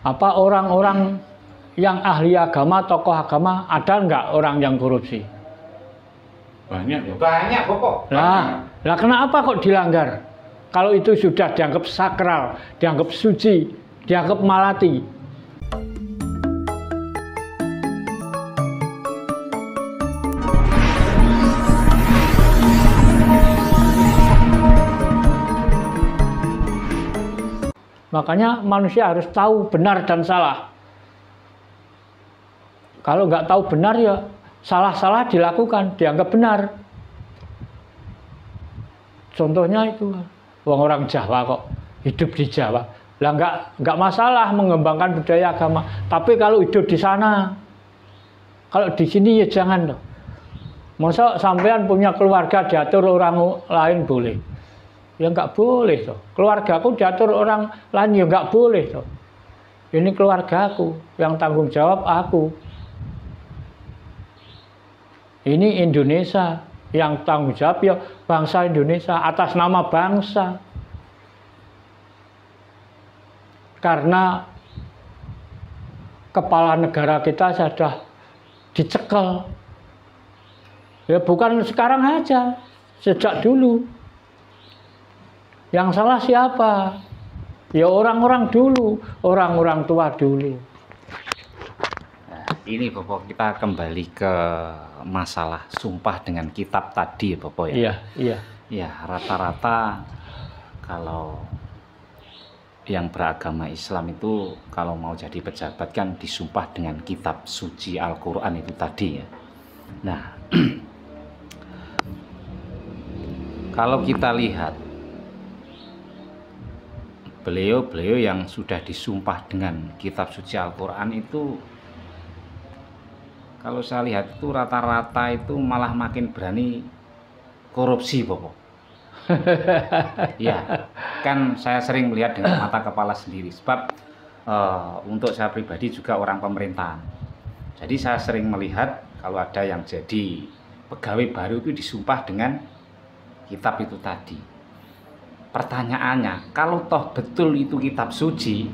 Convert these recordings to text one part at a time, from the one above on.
Apa orang-orang yang ahli agama, tokoh agama, ada nggak orang yang korupsi? Banyak ya. Banyak pokok. Lah kenapa kok dilanggar? Kalau itu sudah dianggap sakral, dianggap suci, dianggap malati. Makanya manusia harus tahu benar dan salah. Kalau nggak tahu benar ya salah-salah dilakukan, dianggap benar. Contohnya itu, orang Jawa kok hidup di Jawa, lah nggak masalah mengembangkan budaya agama. Tapi kalau hidup di sana, kalau di sini ya jangan loh. Masa sampean punya keluarga diatur orang lain boleh? Ya nggak boleh toh. Keluargaku diatur orang lain ya nggak boleh toh. Ini keluargaku, yang tanggung jawab aku. Ini Indonesia, yang tanggung jawab ya bangsa Indonesia atas nama bangsa. Karena kepala negara kita sudah dicekel. Ya bukan sekarang aja, sejak dulu. Yang salah siapa? Ya orang-orang dulu, orang-orang tua dulu. Nah, ini Bapak, kita kembali ke masalah sumpah dengan kitab tadi, Bapak ya. Iya, iya. Ya, rata-rata kalau yang beragama Islam itu kalau mau jadi pejabat kan disumpah dengan kitab suci Al-Qur'an itu tadi ya. Nah, kalau kita lihat beliau-beliau yang sudah disumpah dengan kitab suci Al-Qur'an itu, kalau saya lihat itu rata-rata itu malah makin berani korupsi, Bapak. Ya, kan saya sering melihat dengan mata kepala sendiri. Sebab untuk saya pribadi juga orang pemerintahan. Jadi saya sering melihat kalau ada yang jadi pegawai baru itu disumpah dengan kitab itu tadi. Pertanyaannya, kalau toh betul itu kitab suci,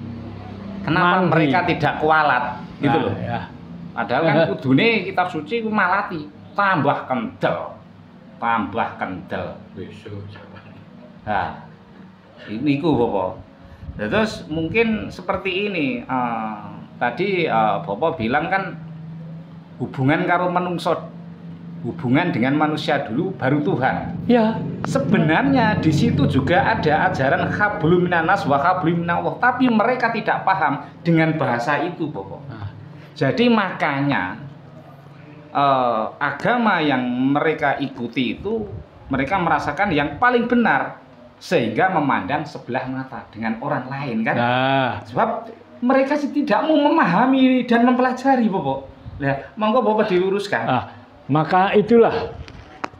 kenapa mereka tidak kualat gitu loh? Ya. Padahal kan kudune kitab suci itu malati, tambah kendel, tambah kendel. Nah, ini ku Bapak. Terus mungkin seperti ini, tadi Bapak bilang kan hubungan karo menungso, hubungan dengan manusia dulu baru Tuhan. Ya, sebenarnya di situ juga ada ajaran hablum minanas wa hablum minallah, tapi mereka tidak paham dengan bahasa itu, Bapak. Jadi makanya agama yang mereka ikuti itu mereka merasakan yang paling benar sehingga memandang sebelah mata dengan orang lain kan. Sebab mereka sih tidak mau memahami dan mempelajari, Bapak. Nah, monggo Bapak diluruskan. Maka itulah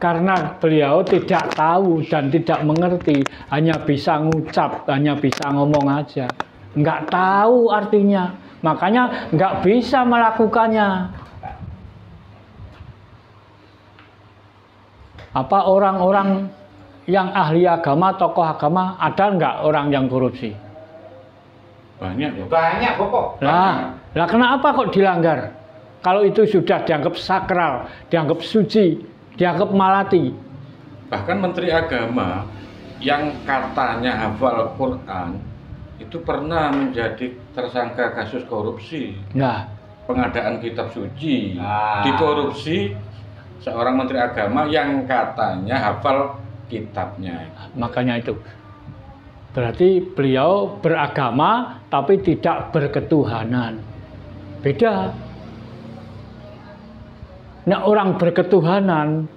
karena beliau tidak tahu dan tidak mengerti, hanya bisa ngucap, hanya bisa ngomong aja, nggak tahu artinya, makanya nggak bisa melakukannya. Apa orang-orang yang ahli agama, tokoh agama, ada nggak orang yang korupsi? Banyak ya. Banyak, Bapak. Lah kenapa kok dilanggar? Kalau itu sudah dianggap sakral, dianggap suci, dianggap malati. Bahkan Menteri Agama yang katanya hafal Quran itu pernah menjadi tersangka kasus korupsi. Nah, pengadaan kitab suci, dikorupsi seorang Menteri Agama yang katanya hafal kitabnya. Makanya itu. Berarti beliau beragama tapi tidak berketuhanan. Beda. Nah, orang berketuhanan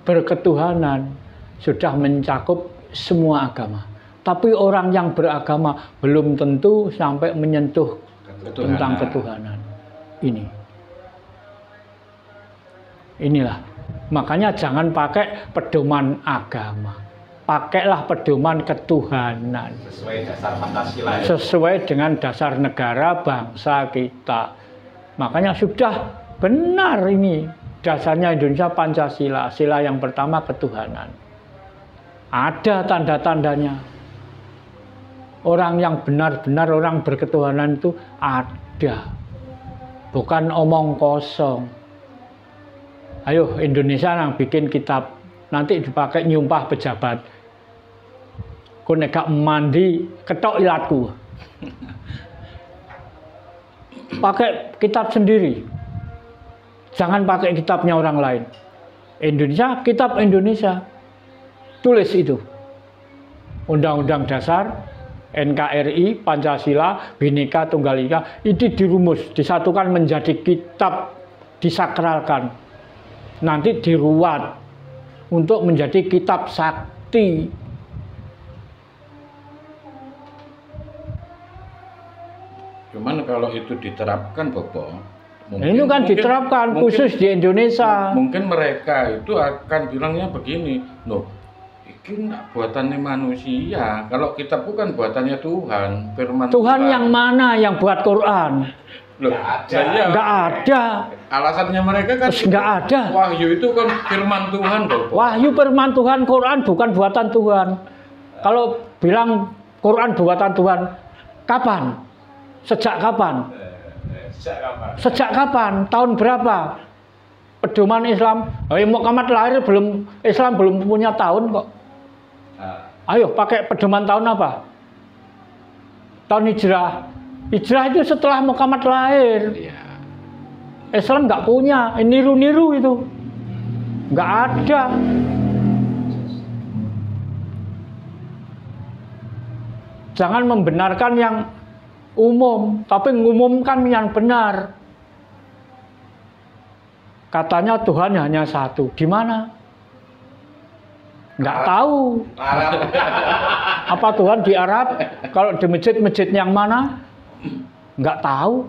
sudah mencakup semua agama. Tapi orang yang beragama belum tentu sampai menyentuh tentang ketuhanan. Inilah. Makanya jangan pakai pedoman agama. Pakailah pedoman ketuhanan. Sesuai dasar Pancasila. Ya? Sesuai dengan dasar negara bangsa kita. Makanya sudah benar ini. Dasarnya Indonesia Pancasila, sila yang pertama ketuhanan. Ada tanda-tandanya. orang yang benar-benar orang berketuhanan itu ada. Bukan omong kosong. Ayo Indonesia yang bikin kitab, nanti dipakai nyumpah pejabat. Ku nek gak mandi ketok ilatku. Pakai kitab sendiri. Jangan pakai kitabnya orang lain. Indonesia, kitab Indonesia. Tulis itu. Undang-Undang Dasar, NKRI, Pancasila, Bhinneka Tunggal Ika, itu dirumus, disatukan menjadi kitab, disakralkan. Nanti diruat untuk menjadi kitab sakti. Cuman kalau itu diterapkan, Bobo, itu kan diterapkan khusus di Indonesia. Mungkin mereka itu akan bilangnya begini, loh, ini buatannya manusia. Kalau kitab bukan buatannya Tuhan, firman Tuhan yang mana yang buat Quran? Loh, nggak ada. Alasannya mereka kan nggak ada. Wahyu itu kan firman Tuhan, Bobo. Wahyu firman Tuhan, Quran bukan buatan Tuhan. Kalau bilang Quran buatan Tuhan, kapan? Sejak kapan? Sejak kapan? Tahun berapa? Pedoman Islam. Muhammad lahir belum, Islam belum punya tahun kok. Ayo pakai pedoman tahun apa? Tahun hijrah. Hijrah itu setelah Muhammad lahir. Islam nggak punya, niru-niru itu. Nggak ada. Jangan membenarkan yang umum, tapi mengumumkan yang benar. Katanya Tuhan hanya satu. Di mana? Nggak tahu. Apa Tuhan di Arab? Kalau di masjid-masjid yang mana? Nggak tahu.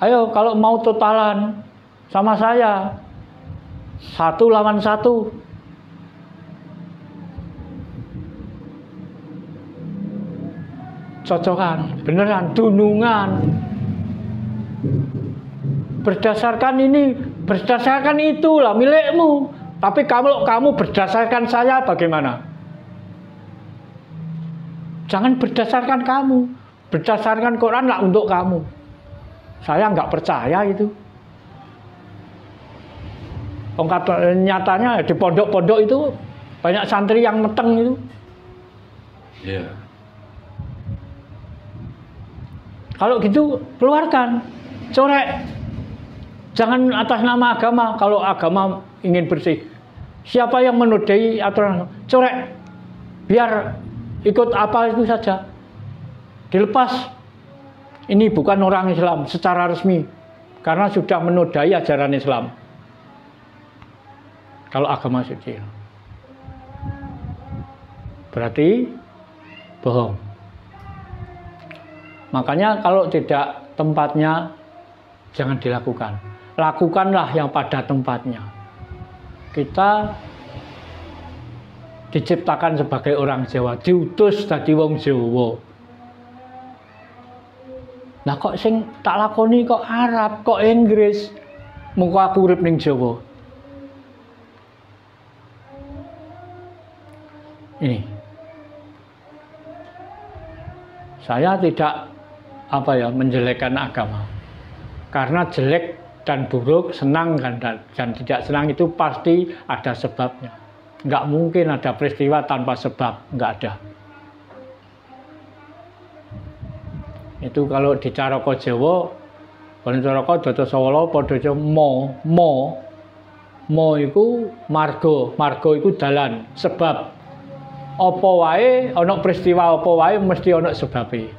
Ayo kalau mau totalan sama saya, 1 lawan 1. Cocokan, beneran, dunungan. Berdasarkan ini, berdasarkan itulah milikmu. Tapi kalau kamu berdasarkan saya bagaimana? Jangan berdasarkan kamu, berdasarkan Quran lah untuk kamu. Saya nggak percaya itu. Nyatanya di pondok-pondok itu banyak santri yang meteng itu. Iya. Kalau gitu keluarkan, corek. Jangan atas nama agama. Kalau agama ingin bersih, siapa yang menodai aturan, corek. Biar ikut apa itu saja. Dilepas. Ini bukan orang Islam secara resmi, karena sudah menodai ajaran Islam. Kalau agama suci, berarti bohong. Makanya kalau tidak tempatnya, jangan dilakukan. Lakukanlah yang pada tempatnya. Kita diciptakan sebagai orang Jawa, diutus dadi wong Jawa. Nah kok sing tak lakoni kok Arab, kok Inggris, mengko aku urip ning Jawa. Ini. Saya tidak menjelekkan agama. Karena jelek dan buruk, senang dan tidak senang itu pasti ada sebabnya. Nggak mungkin ada peristiwa tanpa sebab, nggak ada. Itu kalau di Caraka Jawa, kalau Caraka Datasawala padha mo iku marga iku dalan, sebab apa wae ana peristiwa apa wae mesti ana sebabe.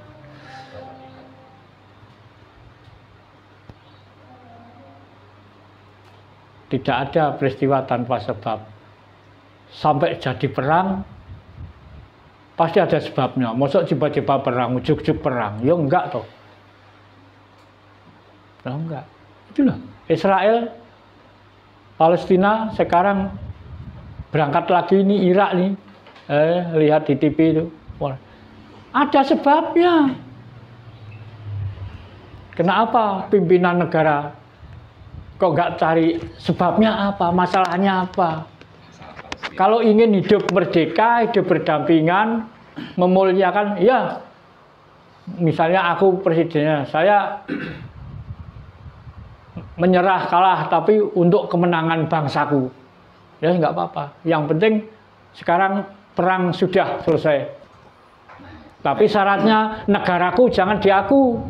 Tidak ada peristiwa tanpa sebab. Sampai jadi perang pasti ada sebabnya. Mosok tiba-tiba perang, ujuk-ujuk perang. Ya enggak toh. Ya enggak. Itulah Israel, Palestina sekarang berangkat lagi ini Irak nih. Lihat di TV itu. Wah, ada sebabnya. Kenapa pimpinan negara kok nggak cari sebabnya apa, masalahnya apa? Kalau ingin hidup merdeka, hidup berdampingan, memuliakan, ya misalnya aku presidennya, saya menyerah kalah tapi untuk kemenangan bangsaku, ya nggak apa-apa. Yang penting sekarang perang sudah selesai, tapi syaratnya negaraku jangan diaku.